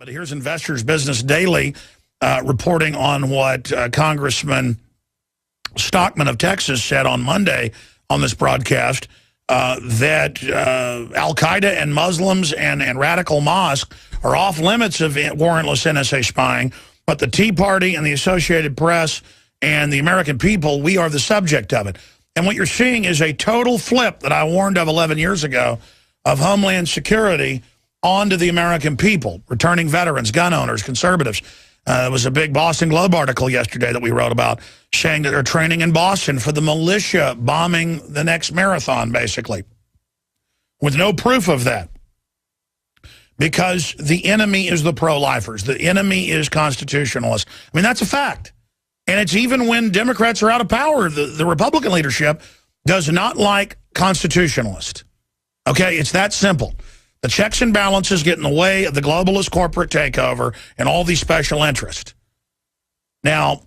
But here's Investors Business Daily reporting on what Congressman Stockman of Texas said on Monday on this broadcast, that Al-Qaeda and Muslims and radical mosques are off limits of warrantless NSA spying, but the Tea Party and the Associated Press and the American people, we are the subject of it. And what you're seeing is a total flip that I warned of 11 years ago of Homeland Security onto the American people, returning veterans, gun owners, conservatives. There was a big Boston Globe article yesterday that we wrote about saying that they're training in Boston for the militia bombing the next marathon, basically, with no proof of that. Because the enemy is the pro-lifers. The enemy is constitutionalists. I mean, that's a fact. And it's even when Democrats are out of power, the Republican leadership does not like constitutionalists. Okay, it's that simple. The checks and balances get in the way of the globalist corporate takeover and all these special interests. Now,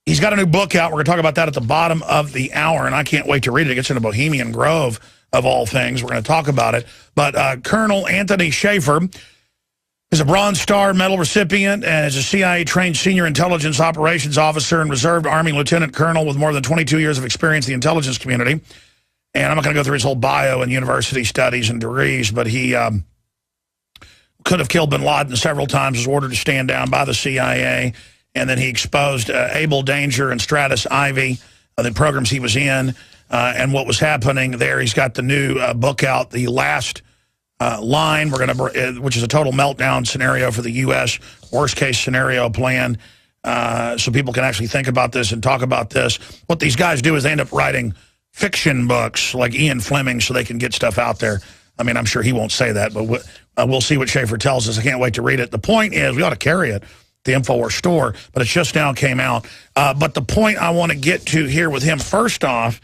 he's got a new book out. We're going to talk about that at the bottom of the hour, and I can't wait to read it. It gets into Bohemian Grove, of all things. We're going to talk about it. But Colonel Anthony Shaffer is a Bronze Star Medal recipient and is a CIA-trained senior intelligence operations officer and reserved Army lieutenant colonel with more than 22 years of experience in the intelligence community. And I'm not going to go through his whole bio and university studies and degrees, but he could have killed bin Laden several times, was ordered to stand down by the CIA, and then he exposed Able Danger and Stratus Ivy, the programs he was in, and what was happening there. He's got the new book out, The Last Line, which is a total meltdown scenario for the U.S., worst-case scenario plan, so people can actually think about this and talk about this. What these guys do is they end up writing fiction books like Ian Fleming so they can get stuff out there. I mean, I'm sure he won't say that, but we'll see what Shaffer tells us. I can't wait to read it. The point is we ought to carry it, the InfoWars store, but it just now came out. But the point I want to get to here with him first off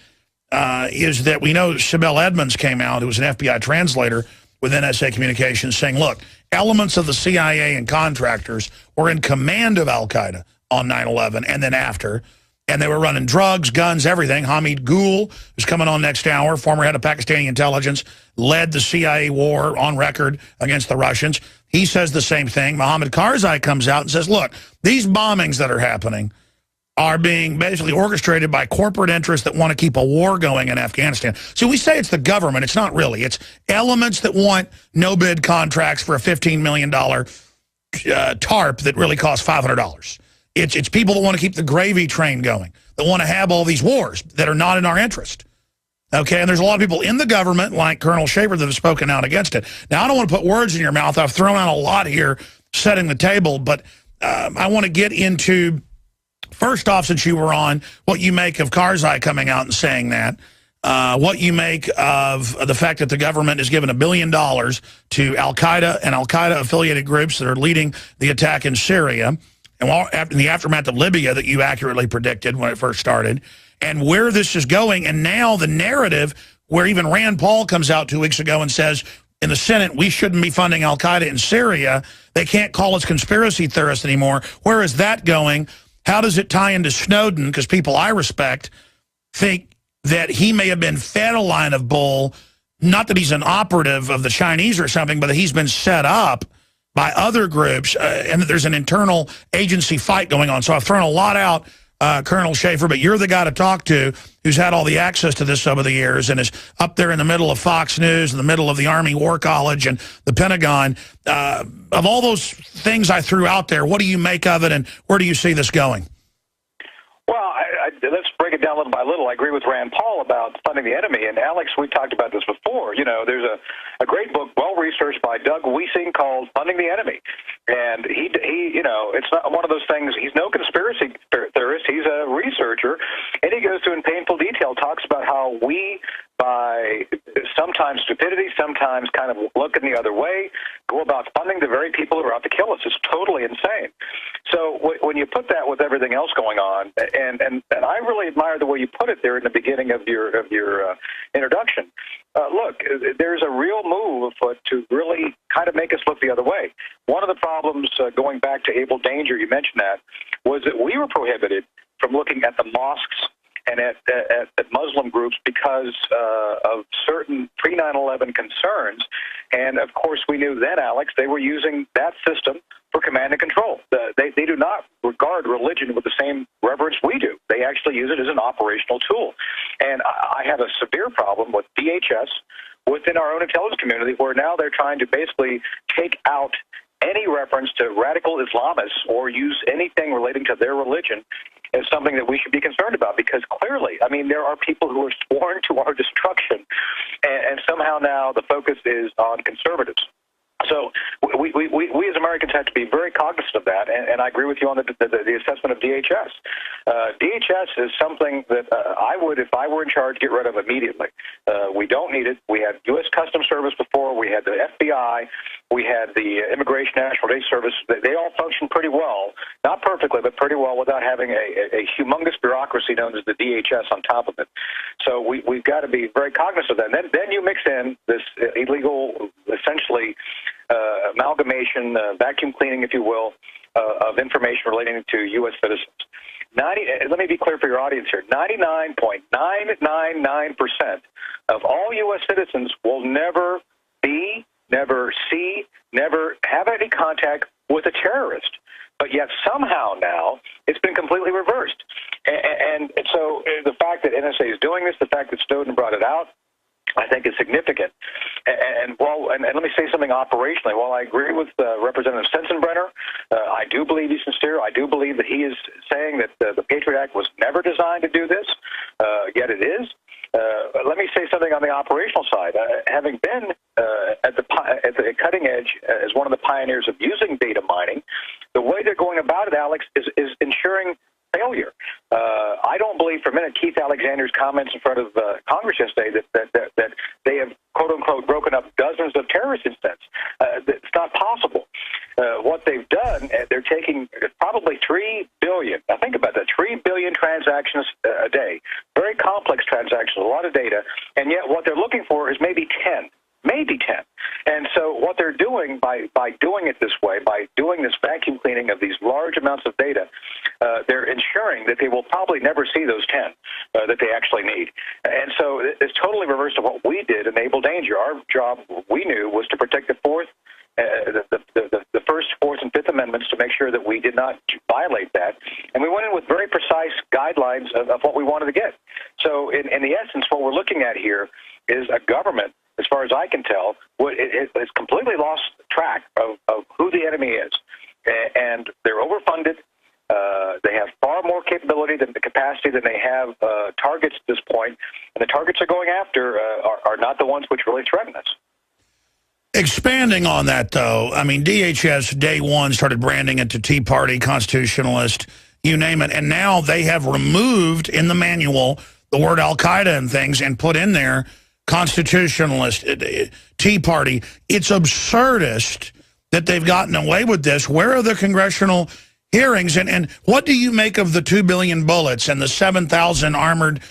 is that we know Sibel Edmonds came out, who was an FBI translator with NSA Communications, saying, look, elements of the CIA and contractors were in command of Al-Qaeda on 9/11 and then after, and they were running drugs, guns, everything. Hamid Gul, who's coming on next hour, former head of Pakistani intelligence, led the CIA war on record against the Russians. He says the same thing. Mohammed Karzai comes out and says, look, these bombings that are happening are being basically orchestrated by corporate interests that want to keep a war going in Afghanistan. So we say it's the government. It's not really. It's elements that want no-bid contracts for a $15 million TARP that really costs $500. It's people that want to keep the gravy train going, that want to have all these wars that are not in our interest. Okay, and there's a lot of people in the government, like Colonel Shaffer, that have spoken out against it. Now, I don't want to put words in your mouth. I've thrown out a lot here, setting the table, but I want to get into, first off, since you were on, what you make of Karzai coming out and saying that, what you make of the fact that the government has given $1 billion to Al-Qaeda and Al-Qaeda-affiliated groups that are leading the attack in Syria, and in the aftermath of Libya that you accurately predicted when it first started, and where this is going, and now the narrative where even Rand Paul comes out 2 weeks ago and says, in the Senate, we shouldn't be funding Al-Qaeda in Syria. They can't call us conspiracy theorists anymore. Where is that going? How does it tie into Snowden? Because people I respect think that he may have been fed a line of bull, not that he's an operative of the Chinese or something, but that he's been set up by other groups, and that there's an internal agency fight going on. So I've thrown a lot out, Colonel Shaffer, but you're the guy to talk to who's had all the access to this over the years and is up there in the middle of Fox News, in the middle of the Army War College and the Pentagon. Of all those things I threw out there, what do you make of it, and where do you see this going? Well, let's break it down little by little. I agree with Rand Paul about funding the enemy. And Alex, we talked about this before. You know, there's a great book, well-researched by Doug Wiesing, called Funding the Enemy. And he, you know, it's not one of those things. He's no conspiracy theorist. He's a researcher. And he goes through in painful detail, talks about how we, by sometimes stupidity, sometimes kind of looking the other way, go about funding the very people who are out to kill us. It's totally insane. So when you put that with everything else going on, and I really admire the way you put it there in the beginning of your introduction. Look, there's a real move afoot to really kind of make us look the other way. One of the problems, going back to Able Danger, you mentioned that, was that we were prohibited from looking at the mosques and at Muslim groups because of certain pre-9/11 concerns. And, of course, we knew then, Alex, they were using that system for command and control. They do not regard religion with the same reverence we do. They actually use it as an operational tool. And I have a severe problem with DHS within our own intelligence community, where now they're trying to basically take out any reference to radical Islamists or use anything relating to their religion as something that we should be concerned about, because clearly, I mean, there are people who are sworn to our destruction, and somehow now the focus is on conservatives. So we as Americans have to be very cognizant of that, and I agree with you on the assessment of DHS. DHS is something that I would, if I were in charge, get rid of immediately. We don't need it. We had U.S. Customs Service before. We had the FBI. We had the Immigration National Day Service. They all function pretty well, not perfectly, but pretty well, without having a humongous bureaucracy known as the DHS on top of it. So we've got to be very cognizant of that. And then you mix in this illegal, essentially, amalgamation, vacuum cleaning, if you will, of information relating to U.S. citizens. Let me be clear for your audience here. 99.999% of all U.S. citizens will never be, never see, never have any contact with a terrorist. But yet somehow now it's been completely reversed. And so the fact that NSA is doing this, the fact that Snowden brought it out, I think is significant. And let me say something operationally. While I agree with Representative Sensenbrenner, I do believe he's sincere. I do believe that he is saying that the Patriot Act was never designed to do this, yet it is. Let me say something on the operational side. Having been at the cutting edge as one of the pioneers of using data mining, the way they're going about it, Alex, is ensuring failure. I don't believe for a minute Keith Alexander's comments in front of Congress yesterday that they have, quote unquote, broken up dozens of terrorist incidents. It's not possible. What they've done, they're taking probably 3 billion. Now think about that, 3 billion transactions a day, very complex transactions, a lot of data, and yet what they're looking for is maybe 10. Maybe 10. And so what they're doing by doing it this way, by doing this vacuum cleaning of these large amounts of data, they're ensuring that they will probably never see those 10 that they actually need. And so it's totally reversed of what we did, Enable Danger. Our job, we knew, was to protect the First, Fourth, and Fifth Amendments to make sure that we did not violate that. And we went in with very precise guidelines of what we wanted to get. So in the essence, what we're looking at here is a government, as far as I can tell, it has completely lost track of who the enemy is. And they're overfunded. They have far more capability than the capacity than they have targets at this point. And the targets they're going after are not the ones which really threaten us. Expanding on that, though, I mean, DHS, day one, started branding it to Tea Party, constitutionalist, you name it. And now they have removed in the manual the word Al-Qaeda and things and put in there constitutionalist, Tea Party. It's absurdist that they've gotten away with this. Where are the congressional hearings? And what do you make of the 2 billion bullets and the 7,000 armored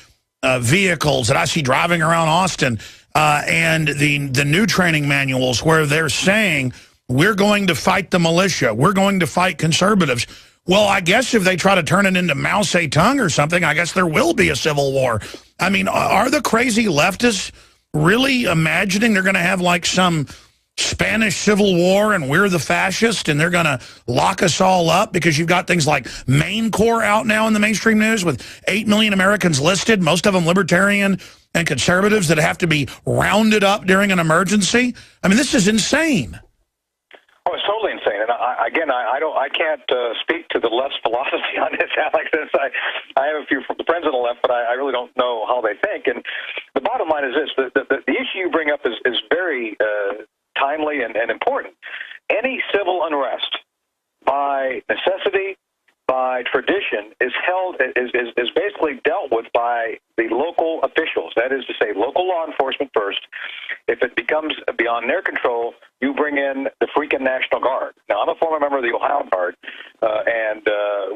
vehicles that I see driving around Austin, and the new training manuals where they're saying, we're going to fight the militia, we're going to fight conservatives? Well, I guess if they try to turn it into Mao Zedong or something, I guess there will be a civil war. I mean, are the crazy leftists really imagining they're going to have like some Spanish Civil War and we're the fascists and they're going to lock us all up? Because you've got things like Maine Corps out now in the mainstream news with 8 million Americans listed, most of them libertarian and conservatives that have to be rounded up during an emergency. I mean, this is insane. Oh, it's totally insane. And I can't speak to the left's philosophy on this, Alex. I have a few friends on the left, but I really don't know how they think. And the bottom line is this: the issue you bring up is very timely and important. Any civil unrest, by necessity, by tradition, is basically dealt with by the local officials. That is to say, local law enforcement first. If it becomes beyond their control, you bring in the freaking National Guard. Now, I'm a former member of the Ohio Guard, and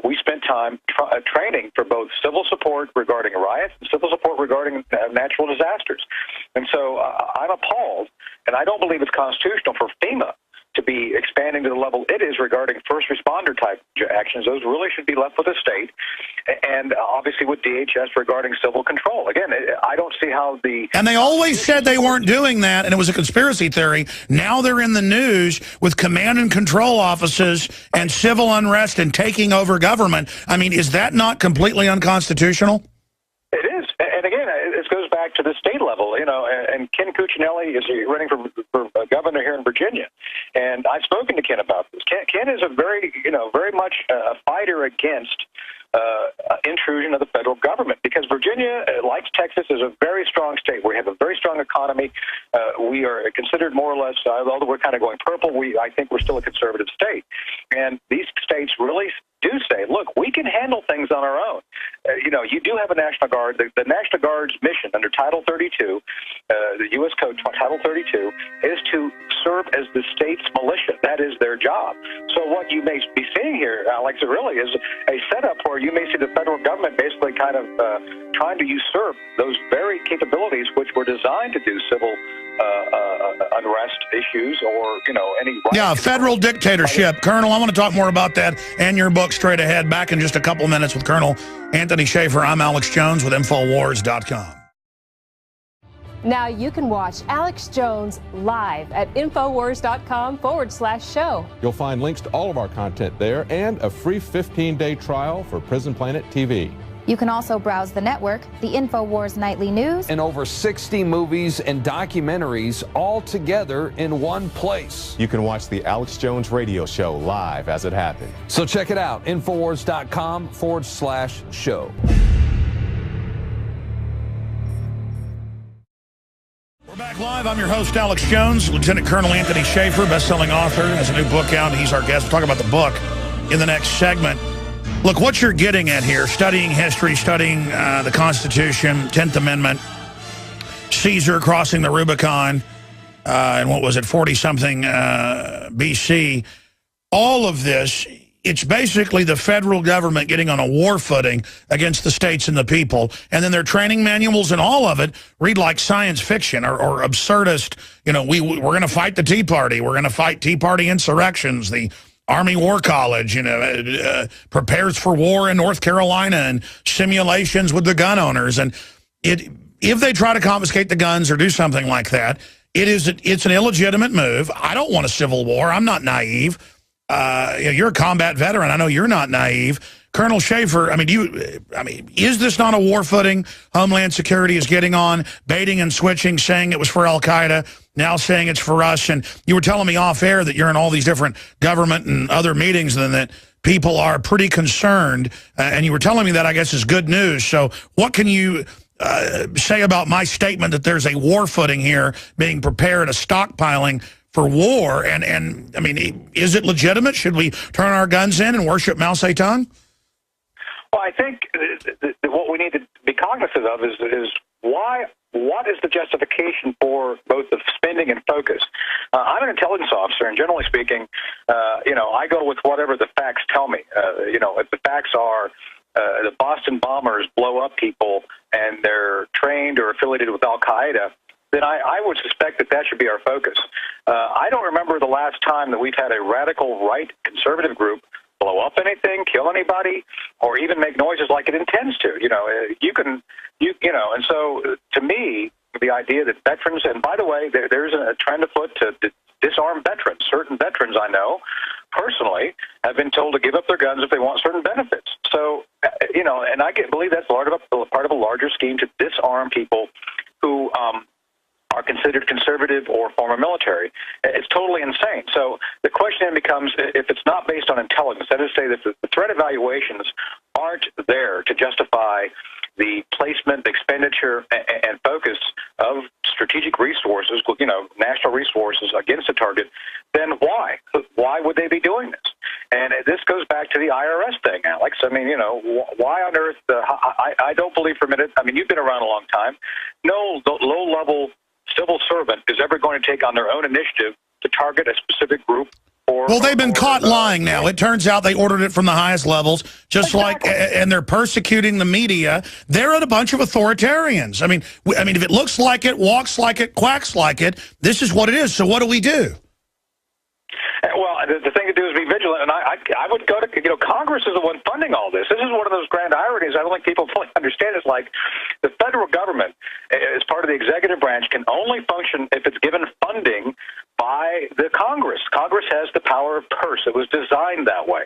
we spent time training for both civil support regarding riots and civil support regarding natural disasters. And so I'm appalled, and I don't believe it's constitutional for FEMA to be expanding to the level it is regarding first responder type actions, those really should be left with the state, and obviously with DHS regarding civil control. Again, I don't see how the... And they always said they weren't doing that, and it was a conspiracy theory. Now they're in the news with command and control offices and civil unrest and taking over government. I mean, is that not completely unconstitutional? It is. And again, it goes back to the state level, you know, and Ken Cuccinelli is running for governor here in Virginia. And I've spoken to Ken about this. Ken is a very much a fighter against intrusion of the federal government, because Virginia, like Texas, is a very strong state. We have a very strong economy. We are considered more or less, although we're kind of going purple, I think we're still a conservative state. And these states really do say, look, we can handle things on our own. You know, you do have a National Guard. The National Guard's mission under Title 32, the U.S. Code Title 32, is to serve as the state's militia. That is their job. So what you may be seeing here, Alex, really is a setup where you may see the federal government basically kind of trying to usurp those very capabilities which were designed to do civil unrest issues or, you know, any... Yeah, federal dictatorship. Colonel, I want to talk more about that and your book straight ahead. Back in just a couple minutes with Colonel Anthony Shaffer. I'm Alex Jones with Infowars.com. Now you can watch Alex Jones live at Infowars.com/show. You'll find links to all of our content there and a free 15-day trial for Prison Planet TV. You can also browse the network, the InfoWars Nightly News, and over 60 movies and documentaries all together in one place. You can watch the Alex Jones radio show live as it happened. So check it out, Infowars.com/show. We're back live. I'm your host, Alex Jones. Lieutenant Colonel Anthony Shaffer, best-selling author, has a new book out. He's our guest. We'll talk about the book in the next segment. Look, what you're getting at here, studying history, studying the Constitution, 10th Amendment, Caesar crossing the Rubicon, and what was it, 40-something BC, all of this, it's basically the federal government getting on a war footing against the states and the people, and then their training manuals and all of it read like science fiction or absurdist, you know, we're going to fight the Tea Party, we're going to fight Tea Party insurrections, the Army War College, you know, prepares for war in North Carolina and simulations with the gun owners. And if they try to confiscate the guns or do something like that, it's an illegitimate move. I don't want a civil war. I'm not naive. You're a combat veteran. I know you're not naive. Colonel Shaffer, is this not a war footing? Homeland Security is getting on, baiting and switching, saying it was for Al-Qaeda, now saying it's for us. And you were telling me off air that you're in all these different government and other meetings and that people are pretty concerned. And you were telling me that, I guess, is good news. So what can you say about my statement that there's a war footing here being prepared, a stockpiling for war? And I mean, is it legitimate? Should we turn our guns in and worship Mao Zedong? Well, I think what we need to be cognizant of is what is the justification for both the spending and focus? I'm an intelligence officer, and generally speaking, I go with whatever the facts tell me. If the facts are the Boston bombers blow up people and they're trained or affiliated with Al-Qaeda, then I would suspect that should be our focus. I don't remember the last time that we've had a radical right conservative group blow up anything, kill anybody, or even make noises like it intends to. And so to me, the idea that veterans, and by the way, there's a trend afoot to disarm veterans. Certain veterans I know personally have been told to give up their guns if they want certain benefits. So, and I believe that's part of a larger scheme to disarm people who are considered conservative or former military. It's totally insane. So the question then becomes, if it's not based on intelligence, that is to say that the threat evaluations aren't there to justify the placement, the expenditure, and focus of strategic resources, national resources against a target, then why? Why would they be doing this? And this goes back to the IRS thing, Alex. I mean, why on earth? I don't believe for a minute. I mean, you've been around a long time. No low-level civil servant is ever going to take on their own initiative to target a specific group. Well, they've been caught lying now. It turns out they ordered it from the highest levels, and they're persecuting the media. They're a bunch of authoritarians. I mean, if it looks like it, walks like it, quacks like it, this is what it is. So what do we do? Well, the thing to do is be vigilant. and I would go to, Congress is the one funding all this. This is one of those grand ironies I don't think people fully understand. It's like the federal government, as part of the executive branch, can only function if it's given funding by the Congress. Congress has the power of purse. It was designed that way.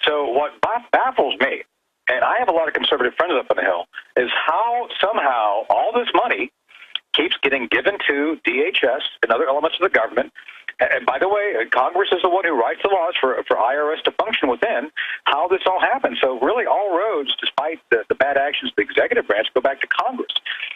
So what baffles me, and I have a lot of conservative friends up on the Hill, is how somehow all this money keeps getting given to DHS and other elements of the government. And by the way, Congress is the one who writes the laws for IRS to function within, how this all happened. So really all roads, despite the bad actions of the executive branch, go back to Congress.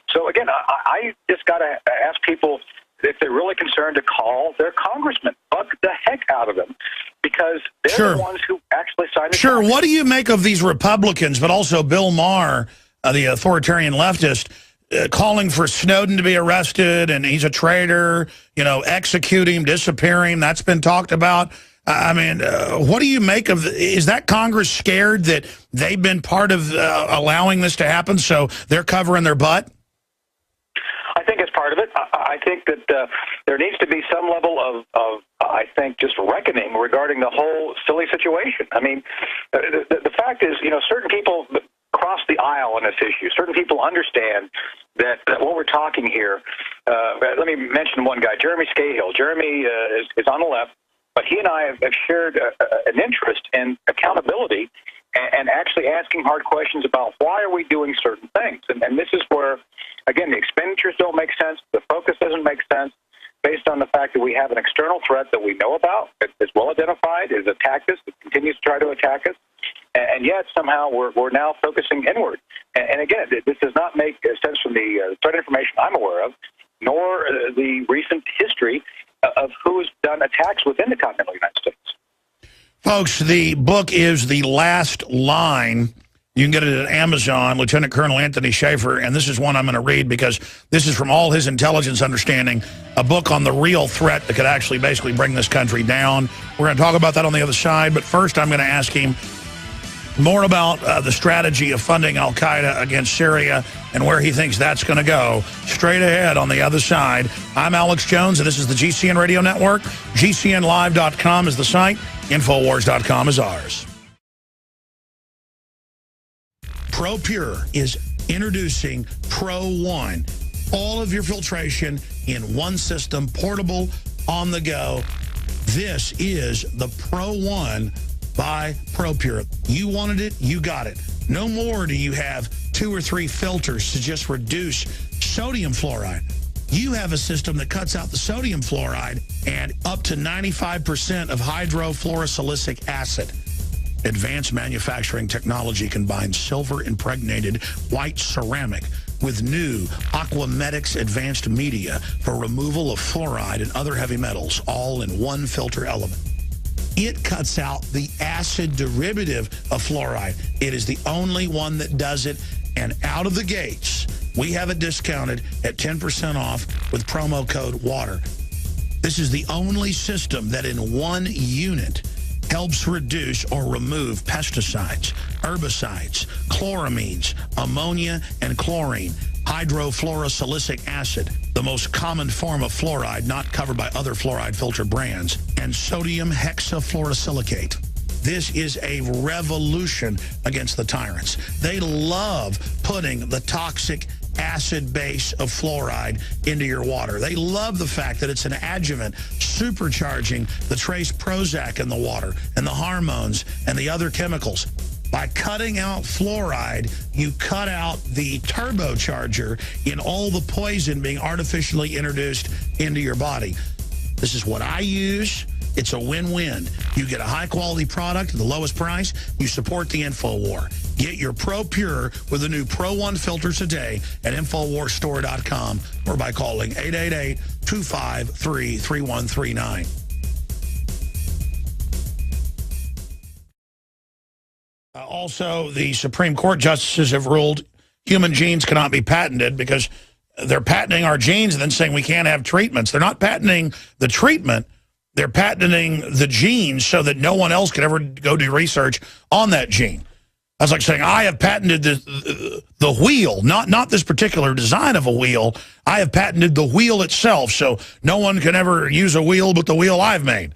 So again, I just got to ask people, if they're really concerned, to call their congressman. Bug the heck out of them, because they're the ones who actually signed the contract. What do you make of these Republicans, but also Bill Maher, the authoritarian leftist, calling for Snowden to be arrested, and he's a traitor, execute him, disappear him? That's been talked about. I mean, what do you make of is that Congress scared that they've been part of allowing this to happen, so they're covering their butt? I think it's part of it. I think that there needs to be some level of I think, just reckoning regarding the whole silly situation. I mean, the fact is, certain people cross the aisle on this issue. Certain people understand that what we're talking here. Let me mention one guy, Jeremy Scahill. Jeremy is on the left, but he and I have shared an interest in accountability and actually asking hard questions about why are we doing certain things. And this is where, again, the expenditures don't make sense. The focus doesn't make sense based on the fact that we have an external threat that we know about, that's well identified, is attacked us, it continues to try to attack us. And yet somehow we're now focusing inward. And again, this does not make sense from the threat information I'm aware of, nor the recent history of who has done attacks within the continental United States. Folks, the book is The Last Line. You can get it at Amazon, Lieutenant Colonel Anthony Shaffer, and this is one I'm going to read because this is from all his intelligence understanding, a book on the real threat that could actually basically bring this country down. We're going to talk about that on the other side, but first I'm going to ask him more about the strategy of funding al-Qaeda against Syria and where he thinks that's going to go. Straight ahead on the other side. I'm Alex Jones, and this is the GCN Radio Network. GCNlive.com is the site. Infowars.com is ours. ProPure is introducing Pro One. All of your filtration in one system, portable, on the go. This is the Pro One by ProPure. You wanted it, you got it. No more do you have 2 or 3 filters to just reduce sodium fluoride. You have a system that cuts out the sodium fluoride and up to 95% of hydrofluorosilicic acid. Advanced manufacturing technology combines silver-impregnated white ceramic with new Aquamedics advanced media for removal of fluoride and other heavy metals, all in one filter element. It cuts out the acid derivative of fluoride. It is the only one that does it, and out of the gates, we have it discounted at 10% off with promo code WATER. This is the only system that in one unit helps reduce or remove pesticides, herbicides, chloramines, ammonia, and chlorine, hydrofluorosilicic acid, the most common form of fluoride not covered by other fluoride filter brands, and sodium hexafluorosilicate. This is a revolution against the tyrants. They love putting the toxic acid base of fluoride into your water. They love the fact that it's an adjuvant supercharging the trace Prozac in the water and the hormones and the other chemicals. By cutting out fluoride, you cut out the turbocharger in all the poison being artificially introduced into your body. This is what I use. It's a win-win. You get a high-quality product at the lowest price. You support the InfoWar. Get your ProPure with the new Pro One filters today at InfoWarsStore.com or by calling 888-253-3139. Also, the Supreme Court justices have ruled human genes cannot be patented because they're patenting our genes and then saying we can't have treatments. They're not patenting the treatment. They're patenting the genes so that no one else can ever go do research on that gene. That's like saying, I have patented the wheel, not this particular design of a wheel. I have patented the wheel itself, so no one can ever use a wheel but the wheel I've made.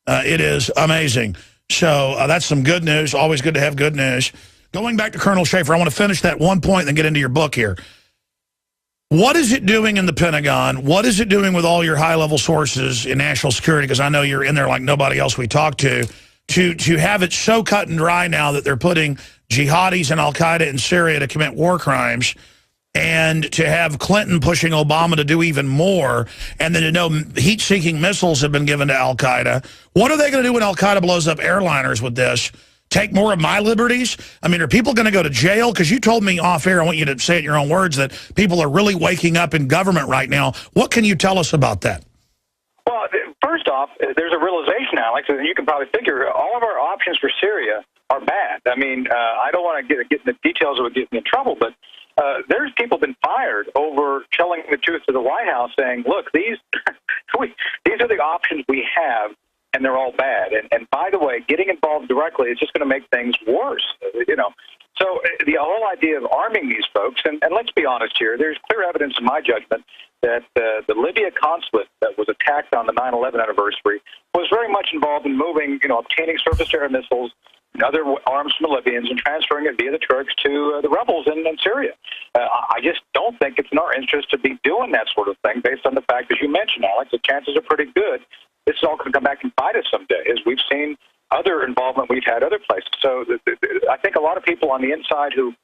It is amazing. So that's some good news. Always good to have good news. Going back to Colonel Shaffer, I want to finish that one point and then get into your book here. What is it doing in the Pentagon? What is it doing with all your high-level sources in national security? Because I know you're in there like nobody else we talk to have it so cut and dry now that they're putting jihadis and al-Qaeda in Syria to commit war crimes, and to have Clinton pushing Obama to do even more, and then to know heat-seeking missiles have been given to al-Qaeda. What are they going to do when al-Qaeda blows up airliners with this? Take more of my liberties? I mean, are people going to go to jail? Because you told me off air, I want you to say it in your own words, that people are really waking up in government right now. What can you tell us about that? Well, first off, there's a realization, Alex, and you can probably figure all of our options for Syria are bad. I mean, I don't want to get in the details of it getting me in trouble, but there's people been fired over telling the truth to the White House, saying, look, these are the options we have, and they're all bad. And by the way, getting involved directly is just going to make things worse, you know. So the whole idea of arming these folks, and let's be honest here, there's clear evidence in my judgment that the Libya consulate that was attacked on the 9/11 anniversary was very much involved in moving, you know, obtaining surface-to-air missiles and other arms from the Libyans and transferring it via the Turks to the rebels in Syria. I just don't think it's in our interest to be doing that sort of thing based on the fact, as you mentioned, Alex, the chances are pretty good this is all going to come back and bite us someday, as we've seen other involvement we've had other places. So I think a lot of people on the inside who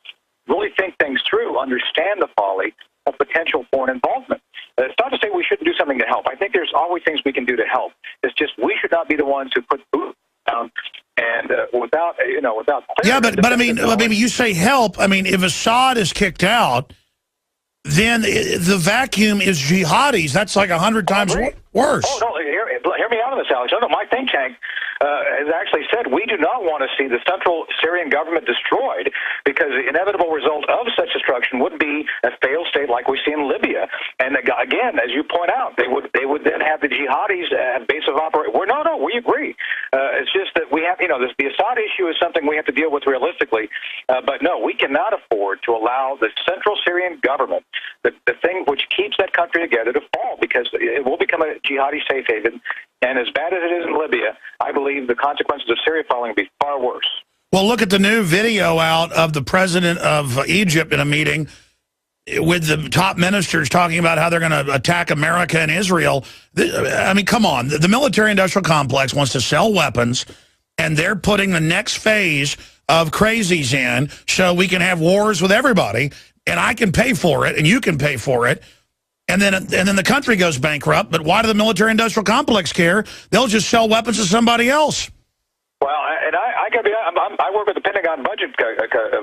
really think things through understand the folly of potential foreign involvement. It's not to say we shouldn't do something to help. I think there's always things we can do to help. It's just we should not be the ones who put food down and without yeah, but I mean, you say help. I mean, if Assad is kicked out, then the vacuum is jihadis. That's like 100 times worse. Oh, no, hear me out on this, Alex. No, my think tank has actually said we do not want to see the central Syrian government destroyed, because the inevitable result of such destruction would be a failed state like we see in Libya. And again, as you point out, they would then have the jihadis at base of operation. No, we agree. It's just that we have, the Assad issue is something we have to deal with realistically. But no, we cannot afford to allow the central Syrian government, the thing which keeps that country together, to fall, because it will become a jihadi safe haven. And as bad as it is in Libya, I believe the consequences of Syria falling will be far worse. Well, look at the new video out of the president of Egypt in a meeting with the top ministers talking about how they're going to attack America and Israel. I mean, come on. The military-industrial complex wants to sell weapons, and they're putting the next phase of crazies in so we can have wars with everybody, and I can pay for it, and you can pay for it. And then the country goes bankrupt. But why do the military-industrial complex care? They'll just sell weapons to somebody else. Well, and I work with the Pentagon budget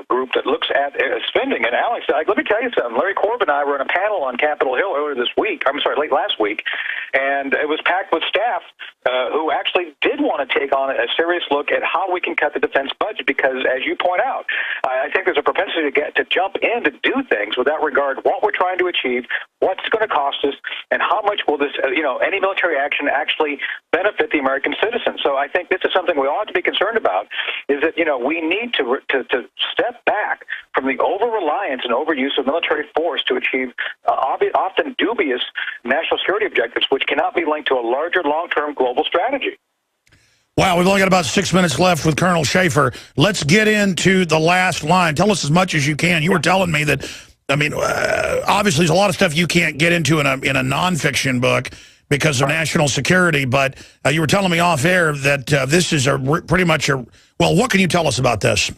group that looks at spending. And Alex, let me tell you something. Larry Corbin and I were in a panel on Capitol Hill late last week, and it was packed with staff who actually did want to take on a serious look at how we can cut the defense budget. Because, as you point out, I think there's a propensity to jump in to do things without regard to what we're trying to achieve, what's going to cost us, and how much will this, any military action actually benefit the American citizens. So I think this is something we ought to be concerned about, is that, we need to step back from the over-reliance and overuse of military force to achieve often dubious national security objectives, which cannot be linked to a larger long-term global strategy. Wow, we've only got about 6 minutes left with Colonel Shaffer. Let's get into the last line. Tell us as much as you can. You were telling me that, obviously there's a lot of stuff you can't get into in a nonfiction book because of national security, but you were telling me off air that this is pretty much well, what can you tell us about this?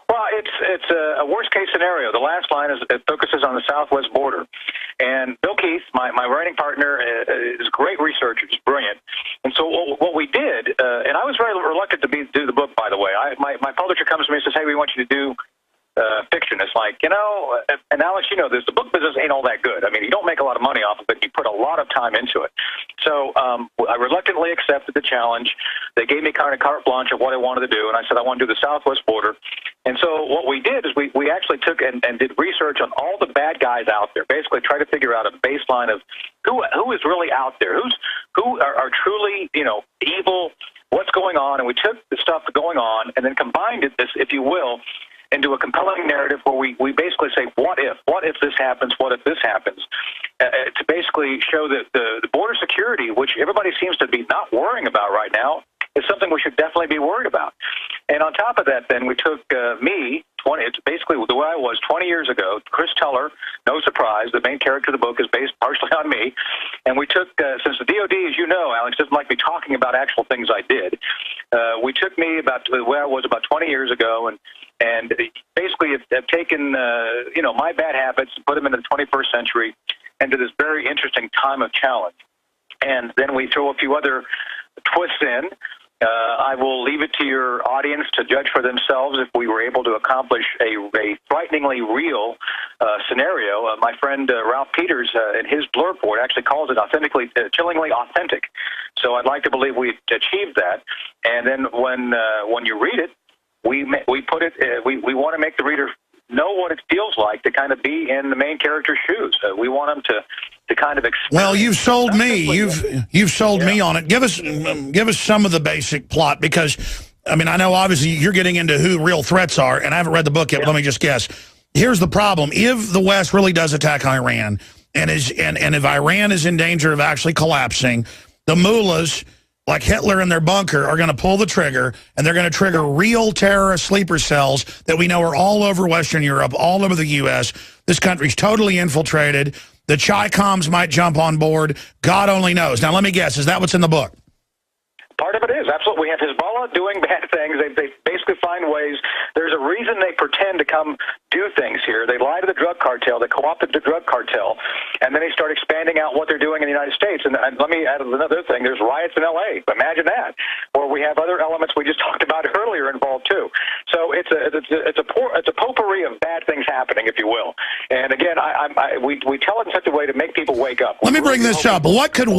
Well, it's a worst-case scenario. The last line it focuses on the southwest border. And Bill Keith, my writing partner, is a great researcher. He's brilliant. And so what we did, and I was very reluctant to do the book, by the way. My publisher comes to me and says, hey, we want you to do fiction. It's like, and Alex, this, the book business ain't all that good. I mean, you don't make a lot of money off of it. You put a lot of time into it. So I reluctantly accepted the challenge. They gave me kind of carte blanche of what I wanted to do, and I said I want to do the southwest border. And so what we did is we actually took and did research on all the bad guys out there, basically try to figure out a baseline of who is really out there, who are truly, evil, what's going on, and we took the stuff going on and then combined it, if you will, into a compelling narrative where we basically say, what if this happens, what if this happens, to basically show that the border security, which everybody seems to be not worrying about right now, is something we should definitely be worried about. And on top of that, then we took me, it's basically the way I was 20 years ago. Chris Tuller, no surprise, the main character of the book is based partially on me. And we took, since the DOD, as you know, Alex, doesn't like me talking about actual things I did, we took me about the way I was about 20 years ago, and basically have taken, my bad habits and put them into the 21st century into this very interesting time of challenge. And then we throw a few other twists in. I will leave it to your audience to judge for themselves if we were able to accomplish a frighteningly real scenario. My friend Ralph Peters, in his blurb report, actually calls it chillingly authentic. So I'd like to believe we achieved that. And then when you read it, we put it. We want to make the reader know what it feels like to kind of be in the main character's shoes. We want them to kind of experience. Well, you've sold me. You've sold me on it. Give us some of the basic plot, because I mean, I know obviously you're getting into who real threats are, and I haven't read the book yet. But let me just guess. Here's the problem: if the West really does attack Iran, and if Iran is in danger of actually collapsing, the mullahs, like Hitler in their bunker, are going to pull the trigger, and they're going to trigger real terrorist sleeper cells that we know are all over Western Europe, all over the U.S. This country's totally infiltrated. The Chi-Coms might jump on board. God only knows. Now, let me guess. Is that what's in the book? Part of it is, absolutely. We have Hezbollah doing bad things. They basically find ways. There's a reason they pretend to come do things here. They lie to the drug cartel. They co-opted the drug cartel. And then they start expanding out what they're doing in the United States. And let me add another thing. There's riots in L.A. Imagine that. Or we have other elements we just talked about earlier involved, too. So it's a potpourri of bad things happening, if you will. And again, we tell it in such a way to make people wake up. Let me bring this up. What could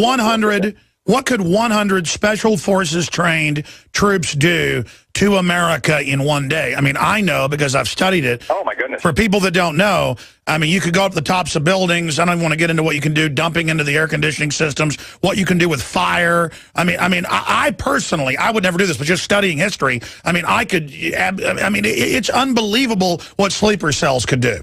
100 Special Forces trained troops do to America in one day? I mean, I know because I've studied it. Oh, my goodness. For people that don't know, I mean, you could go up the tops of buildings. I don't even want to get into what you can do dumping into the air conditioning systems, what you can do with fire. I personally, I would never do this, but just studying history, I mean, it's unbelievable what sleeper cells could do.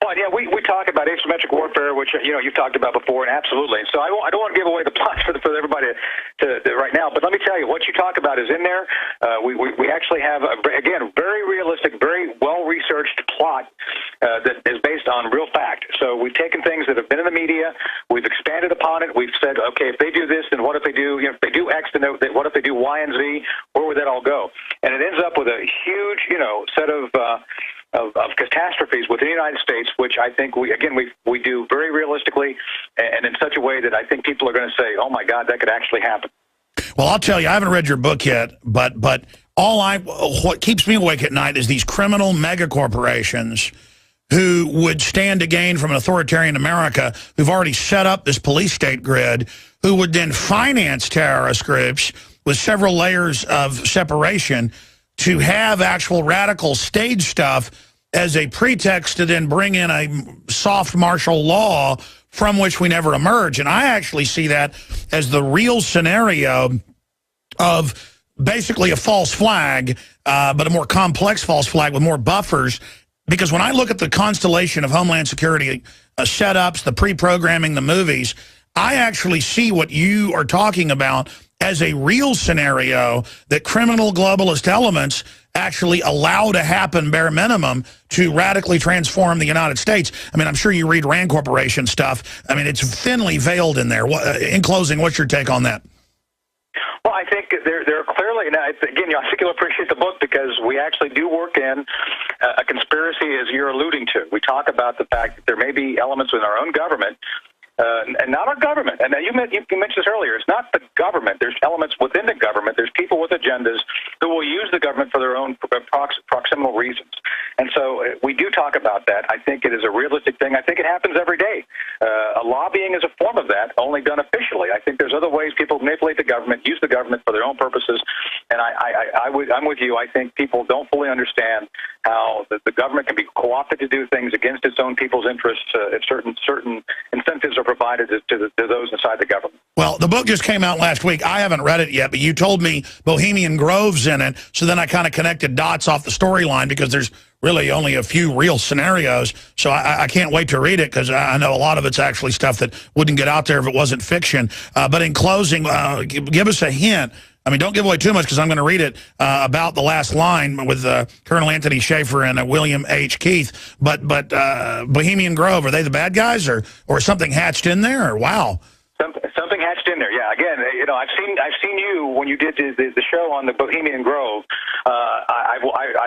Well, yeah, we talk about asymmetric warfare, which you've talked about before, and absolutely. So I don't want to give away the plot for everybody to right now. But let me tell you, what you talk about is in there. We actually have again very realistic, very well researched plot that is based on real fact. So we've taken things that have been in the media, we've expanded upon it. We've said, okay, if they do this, then what if they do? If they do X, then what if they do Y and Z? Where would that all go? And it ends up with a huge, set of catastrophes within the United States, which I think we do very realistically and in such a way that I think people are going to say, oh my God, that could actually happen. Well, I'll tell you, I haven't read your book yet, but what keeps me awake at night is these criminal mega corporations who would stand to gain from an authoritarian America, who've already set up this police state grid, who would then finance terrorist groups with several layers of separation to have actual radical stage stuff as a pretext to then bring in a soft martial law from which we never emerge. And I actually see that as the real scenario of basically a false flag, but a more complex false flag with more buffers. Because when I look at the constellation of Homeland Security setups, the pre-programming, the movies, I actually see what you are talking about as a real scenario that criminal globalist elements actually allow to happen, bare minimum, to radically transform the United States. I mean, I'm sure you read Rand Corporation stuff. I mean, it's thinly veiled in there. In closing, what's your take on that? Well, I think there are clearly, now, again, I think you'll appreciate the book because we actually do work in a conspiracy, as you're alluding to. We talk about the fact that there may be elements within our own government, and not our government. And you mentioned this earlier. It's not the government. There's elements within the government. There's people with agendas who will use the government for their own proximal reasons. And so we do talk about that. I think it is a realistic thing. I think it happens every day. Lobbying is a form of that, only done officially. I think there's other ways people manipulate the government, use the government for their own purposes. And I'm with you. I think people don't fully understand how the government can be co-opted to do things against its own people's interests if certain incentives are provided to those inside the government. Well, the book just came out last week. I haven't read it yet, but you told me Bohemian Grove's in it, so then I kind of connected dots off the storyline because there's really only a few real scenarios, so I can't wait to read it because I know a lot of it's actually stuff that wouldn't get out there if it wasn't fiction. But in closing, give us a hint. I mean, don't give away too much because I'm going to read it about the last line with Colonel Anthony Shaffer and William H. Keith. But Bohemian Grove, are they the bad guys or something hatched in there? Or wow. Something hatched in there, yeah. Again, you know, I've seen you when you did the show on the Bohemian Grove. I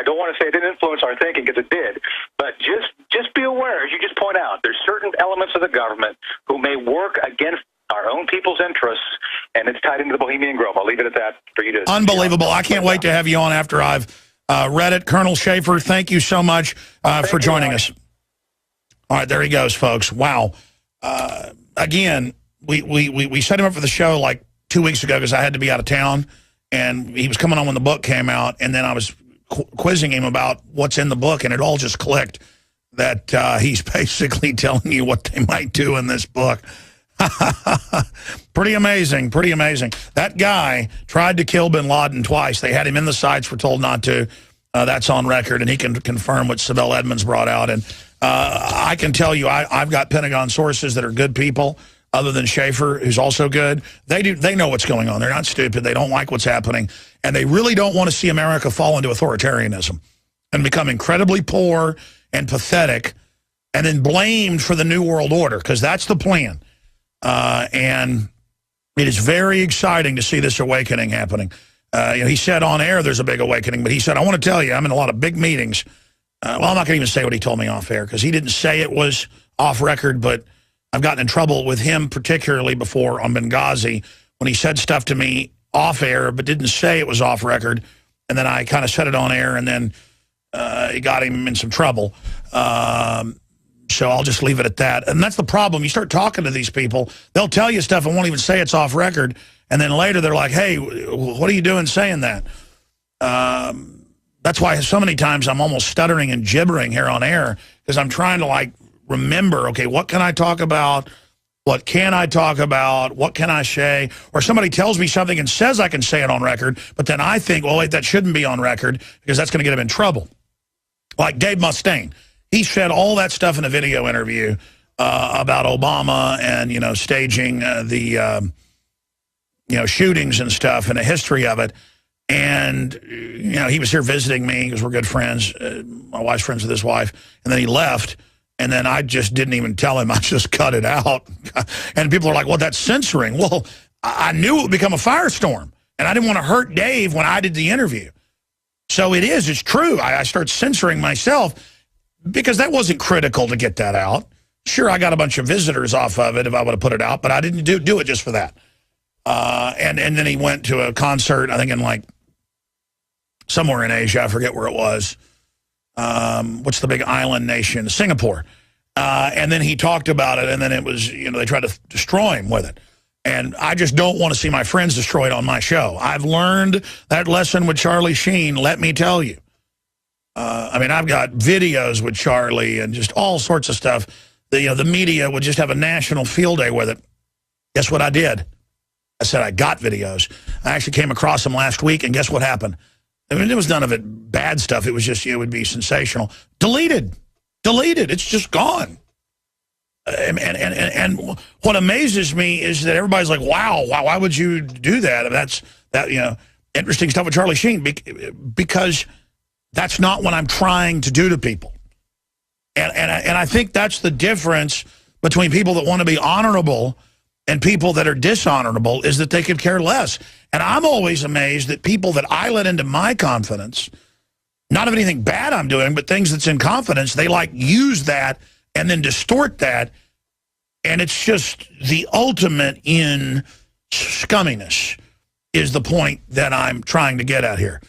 don't want to say it didn't influence our thinking because it did, but just be aware, as you just point out, there's certain elements of the government who may work against our own people's interests, and it's tied into the Bohemian Grove. I'll leave it at that for you to. Unbelievable! I can't wait to have you on after I've read it, Colonel Shaffer. Thank you so much for joining us. All right, there he goes, folks. Wow. Again. We set him up for the show like 2 weeks ago because I had to be out of town, and he was coming on when the book came out, and then I was quizzing him about what's in the book, and it all just clicked that he's basically telling you what they might do in this book. Pretty amazing, pretty amazing. That guy tried to kill bin Laden twice. They had him in the sights, were told not to. That's on record, and he can confirm what Sibel Edmonds brought out. And I can tell you, I've got Pentagon sources that are good people, other than Shaffer, who's also good. They know what's going on. They're not stupid. They don't like what's happening. And they really don't want to see America fall into authoritarianism and become incredibly poor and pathetic and then blamed for the New World Order, because that's the plan. And it is very exciting to see this awakening happening. You know, he said on air there's a big awakening, but he said, I want to tell you, I'm in a lot of big meetings. Well, I'm not going to even say what he told me off air, because he didn't say it was off record, but I've gotten in trouble with him particularly before on Benghazi when he said stuff to me off air but didn't say it was off record. And then I kind of said it on air, and then it got him in some trouble. So I'll just leave it at that. And that's the problem. You start talking to these people, they'll tell you stuff and won't even say it's off record. And then later they're like, hey, what are you doing saying that? That's why so many times I'm almost stuttering and gibbering here on air, because I'm trying to, like, remember, okay, what can I talk about? What can I talk about? What can I say? Or somebody tells me something and says I can say it on record, but then I think, well, wait, that shouldn't be on record because that's going to get him in trouble. Like Dave Mustaine. He said all that stuff in a video interview about Obama and, you know, staging the, you know, shootings and stuff and the history of it. And, you know, he was here visiting me because we're good friends. My wife's friends with his wife. And then he left. And then I just didn't even tell him. I just cut it out. And people are like, well, that's censoring. Well, I knew it would become a firestorm. And I didn't want to hurt Dave when I did the interview. So it is. It's true. I start censoring myself because that wasn't critical to get that out. Sure, I got a bunch of visitors off of it if I would have put it out, but I didn't do it just for that. And then he went to a concert, I think in like somewhere in Asia. I forget where it was. What's the big island nation? Singapore. And then he talked about it, and then it was, you know, they tried to destroy him with it. And I just don't want to see my friends destroyed on my show. I've learned that lesson with Charlie Sheen, let me tell you. I mean, I've got videos with Charlie and just all sorts of stuff. You know, the media would just have a national field day with it. Guess what I did? I said I got videos. I actually came across them last week, and guess what happened? I mean, it was none of it bad stuff. It was just, it would be sensational. Deleted. It's just gone. And what amazes me is that everybody's like, wow, why would you do that? That's, you know, interesting stuff with Charlie Sheen, because that's not what I'm trying to do to people. And I think that's the difference between people that want to be honorable and people that are dishonorable, is that they could care less. And I'm always amazed that people that I let into my confidence, not of anything bad I'm doing, but things that's in confidence, they like use that and then distort that. And it's just the ultimate in scumminess is the point that I'm trying to get at here.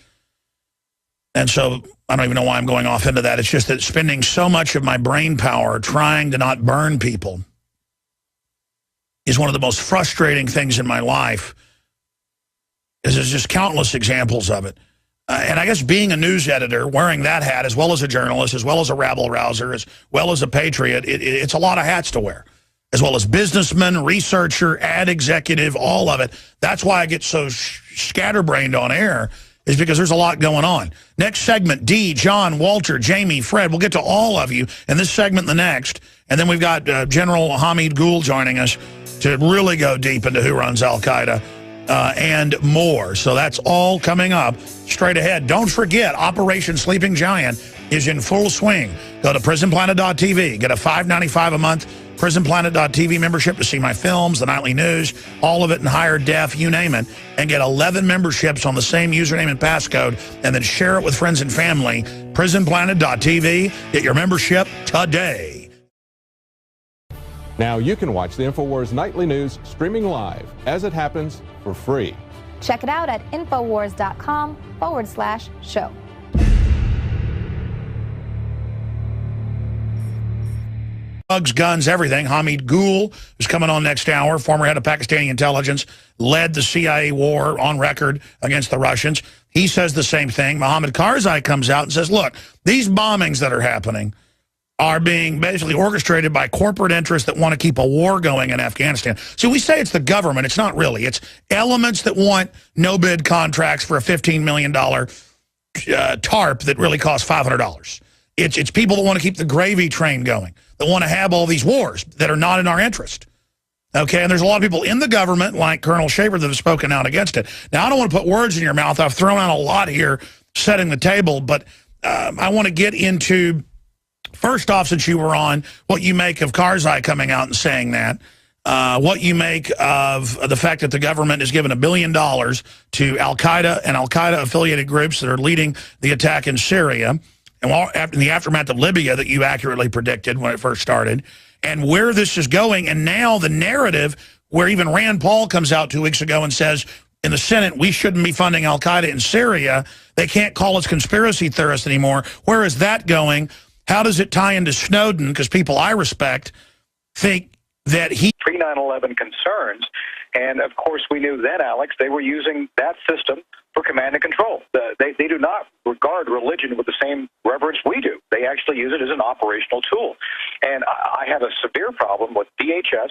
And so I don't even know why I'm going off into that. It's just that spending so much of my brain power trying to not burn people is one of the most frustrating things in my life. There's just countless examples of it. And I guess being a news editor, wearing that hat, as well as a journalist, as well as a rabble-rouser, as well as a patriot, it's a lot of hats to wear, as well as businessman, researcher, ad executive, all of it. That's why I get so scatterbrained on air, is because there's a lot going on. Next segment, Dee, John, Walter, Jamie, Fred. We'll get to all of you in this segment and the next. And then we've got General Hamid Gul joining us to really go deep into who runs al-Qaeda. and more. So that's all coming up straight ahead. Don't forget, Operation Sleeping Giant is in full swing. Go to prisonplanet.tv. Get a $5.95 a month prisonplanet.tv membership to see my films, the nightly news, all of it in higher def, you name it, and get 11 memberships on the same username and passcode, and then share it with friends and family. prisonplanet.tv. Get your membership today. Now you can watch the InfoWars Nightly News streaming live as it happens for free. Check it out at infowars.com/show. Drugs, guns, everything. Hamid Gul is coming on next hour, former head of Pakistani intelligence, led the CIA war on record against the Russians. He says the same thing. Mohammed Karzai comes out and says, look, these bombings that are happening are being basically orchestrated by corporate interests that want to keep a war going in Afghanistan. So we say it's the government. It's not really. It's elements that want no-bid contracts for a $15 million tarp that really costs $500. It's people that want to keep the gravy train going, that want to have all these wars that are not in our interest. Okay, and there's a lot of people in the government, like Colonel Shaffer, that have spoken out against it. Now, I don't want to put words in your mouth. I've thrown out a lot here, setting the table, but I want to get into, first off, since you were on, what you make of Karzai coming out and saying that, what you make of the fact that the government has given $1 billion to Al-Qaeda and Al-Qaeda-affiliated groups that are leading the attack in Syria, and in the aftermath of Libya that you accurately predicted when it first started, and where this is going, and now the narrative where even Rand Paul comes out 2 weeks ago and says, in the Senate, we shouldn't be funding Al-Qaeda in Syria. They can't call us conspiracy theorists anymore. Where is that going? How does it tie into Snowden? Because people I respect think that he... Pre-9/11 concerns, and of course we knew then, Alex, they were using that system for command and control. They do not regard religion with the same reverence we do. They actually use it as an operational tool. And I have a severe problem with DHS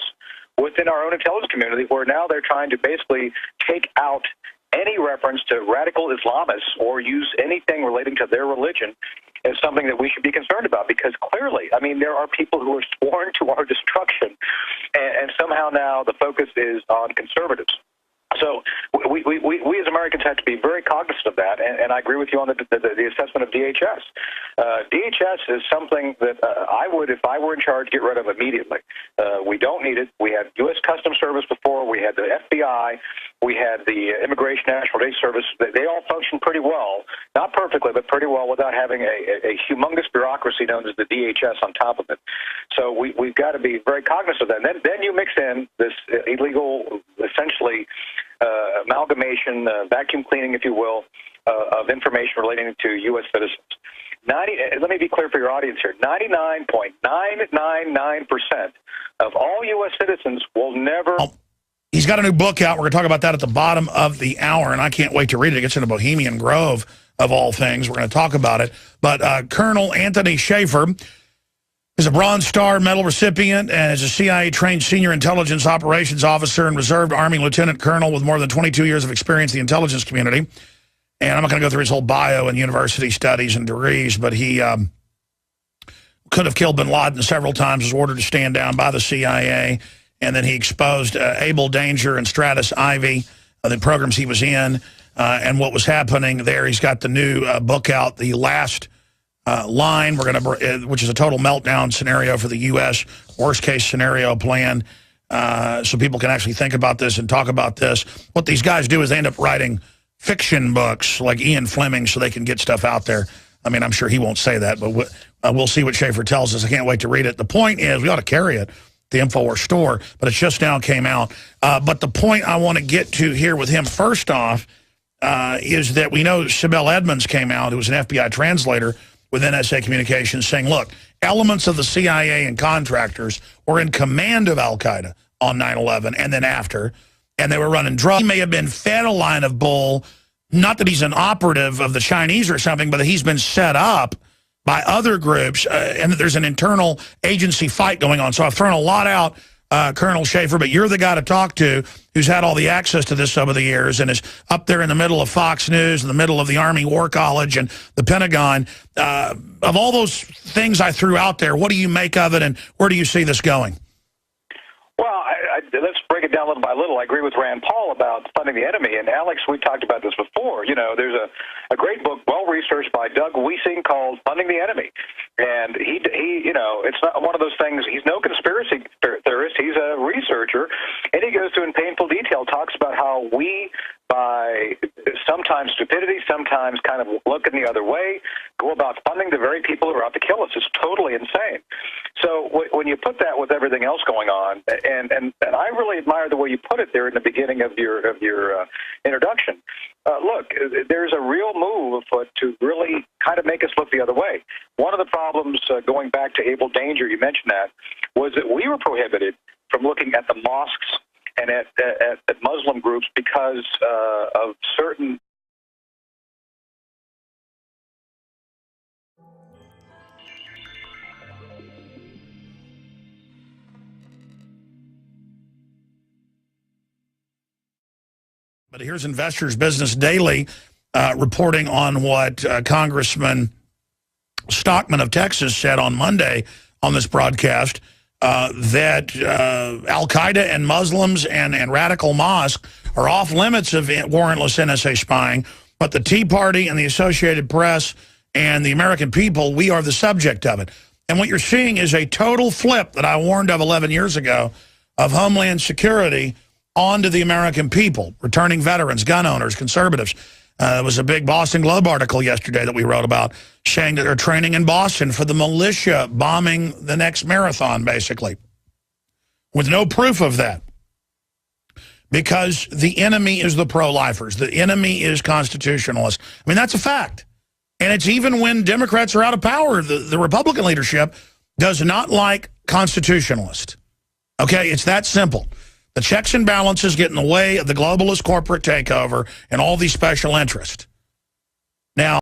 within our own intelligence community, where now they're trying to basically take out any reference to radical Islamists or use anything relating to their religion as something that we should be concerned about, because clearly, I mean, there are people who are sworn to our destruction, and somehow now the focus is on conservatives. So we as Americans have to be very cognizant of that, and I agree with you on the assessment of DHS. DHS is something that I would, if I were in charge, get rid of immediately. We don't need it. We had U.S. Customs Service before. We had the FBI. We had the Immigration National Day Service. They all function pretty well, not perfectly, but pretty well, without having a humongous bureaucracy known as the DHS on top of it. So we've got to be very cognizant of that. And then you mix in this illegal, essentially, amalgamation, vacuum cleaning, if you will, of information relating to U.S. citizens. Let me be clear for your audience here. 99.999% of all U.S. citizens will never... He's got a new book out. We're going to talk about that at the bottom of the hour, and I can't wait to read it. It gets into Bohemian Grove, of all things. We're going to talk about it. But Colonel Anthony Shaffer is a Bronze Star Medal recipient and is a CIA-trained senior intelligence operations officer and reserved Army lieutenant colonel with more than 22 years of experience in the intelligence community. And I'm not going to go through his whole bio and university studies and degrees, but he could have killed bin Laden several times, was ordered to stand down by the CIA, and then he exposed Able Danger and Stratus Ivy, the programs he was in, and what was happening there. He's got the new book out, The Last Line, which is a total meltdown scenario for the U.S., worst-case scenario plan, so people can actually think about this and talk about this. What these guys do is they end up writing fiction books like Ian Fleming so they can get stuff out there. I mean, I'm sure he won't say that, but we'll see what Shaffer tells us. I can't wait to read it. The point is, we ought to carry it, the InfoWars store, but it just now came out. But the point I want to get to here with him, first off, is that we know Sibel Edmonds came out, who was an FBI translator with NSA Communications, saying, look, elements of the CIA and contractors were in command of Al-Qaeda on 9/11 and then after, and they were running drugs. He may have been fed a line of bull, not that he's an operative of the Chinese or something, but that he's been set up by other groups, and that there's an internal agency fight going on. So I've thrown a lot out, Colonel Shaffer, but you're the guy to talk to who's had all the access to this over the years and is up there in the middle of Fox News, in the middle of the Army War College and the Pentagon. Of all those things I threw out there, what do you make of it, and where do you see this going? Well, let's break it down little by little. I agree with Rand Paul about funding the enemy. And Alex, we talked about this before. You know, there's a great book, well-researched by Doug Wiesing called Funding the Enemy. And he, you know, it's not one of those things. He's no conspiracy theorist. He's a researcher. And he goes through in painful detail, talks about how we, by sometimes stupidity, sometimes kind of looking the other way, go about funding the very people who are out to kill us. It's totally insane. So when you put that with everything else going on, and I really admire the way you put it there in the beginning of your introduction. Look, there's a real move afoot to really kind of make us look the other way. One of the problems, going back to Able Danger, you mentioned that, was that we were prohibited from looking at the mosques and at Muslim groups because of certain. But here's Investors Business Daily reporting on what Congressman Stockman of Texas said on Monday on this broadcast, that Al-Qaeda and Muslims and radical mosques are off limits of warrantless NSA spying, but the Tea Party and the Associated Press and the American people, we are the subject of it. And what you're seeing is a total flip that I warned of 11 years ago of Homeland Security onto the American people, returning veterans, gun owners, conservatives. There was a big Boston Globe article yesterday that we wrote about saying that they're training in Boston for the militia bombing the next marathon, basically, with no proof of that. Because the enemy is the pro-lifers. The enemy is constitutionalists. I mean, that's a fact. And it's even when Democrats are out of power, the Republican leadership does not like constitutionalists. Okay, it's that simple. The checks and balances get in the way of the globalist corporate takeover and all these special interests. Now,